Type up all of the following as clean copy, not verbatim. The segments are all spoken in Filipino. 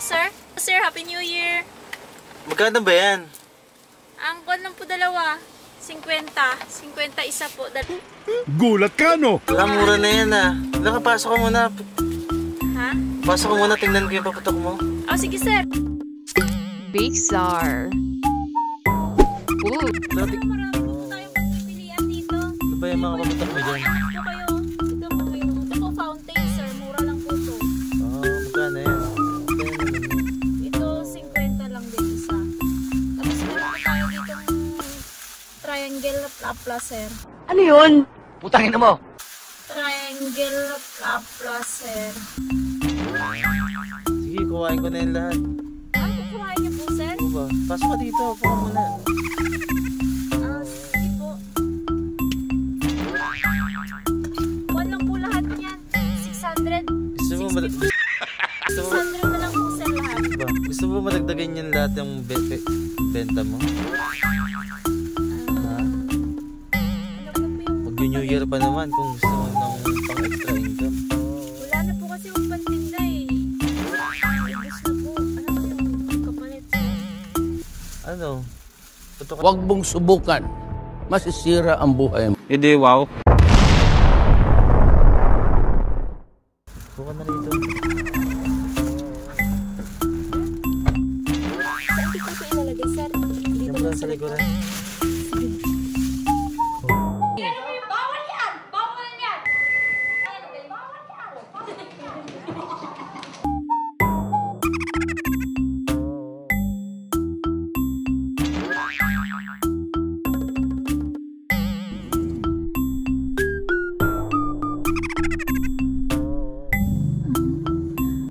Sir? Sir, Happy New Year! Magkano ba yan? Ang kwan lang po dalawa. 50. 50 isa po. Gulat ka, no? Wala, mura na yan ah. Wala ka, pasok ka muna. Ha? Pasok ka muna, tingnan ko yung paputok mo. Oh, sige sir. Big Czar. Ooh. Dati, Marami po tayong pagpipilian dito. ano ba yung mga paputok mo dyan? Ito kayo. Ito po kayo. Ito po fountain sir. Mura lang po ito. Magkano yan? Ito 50 lang din isa. Tapos meron po tayo dito triangle kapla sir. Ano yun? Putangin mo! Triangle kapla sir. Sige, kuhain ko na yung lahat. Ano kukuhain niyo po sir? Ano ba? Pasok ka dito, upo ka muna. Sige po. 1 lang po lahat niyan. 600. Gusto mo, 600 na lang po sir lahat. ba? Gusto mo madagdagan yan lahat yung benta mo? Ano po yung... Mag-New Year pa naman kung gusto mo ng pang-extra income. Wala na po kasi yung pantinda eh. Gusto po. Ano po yung kapalit sir? Ano? Putok ka. Huwag mong subukan. Masisira ang buhay mo. Hindi, wow. Buka na rito. Saan ko po ilalagay sir? Dito Yan mo lang sa likuran.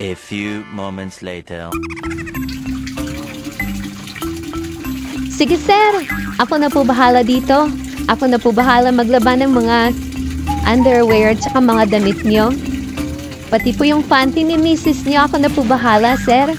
A few moments later. Sige sir, ako na po bahala dito. Ako na po bahala maglaban ng mga underwear at saka mga damit nyo. Pati po yung panty ni misis nyo, ako na po bahala sir.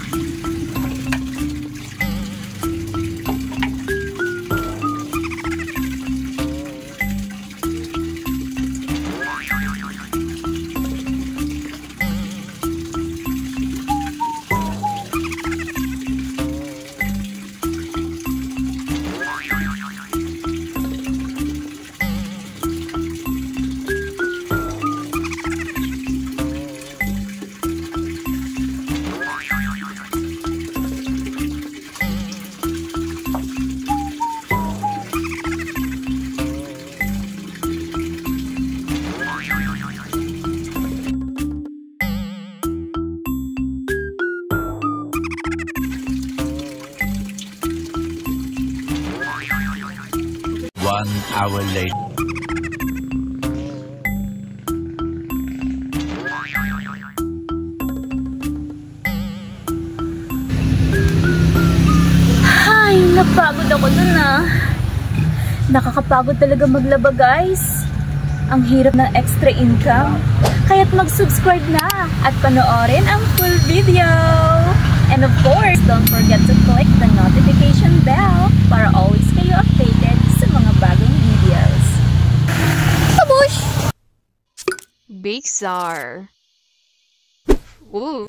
One hour later. Ay, napagod ako dun ah. Nakakapagod talaga maglaba guys. Ang hirap ng extra income. Kaya't mag-subscribe na at panoorin ang full video. And of course, don't forget to click the notification bell para always kayo updated sa mga bagong videos. Babush! Big Czar. Ooh.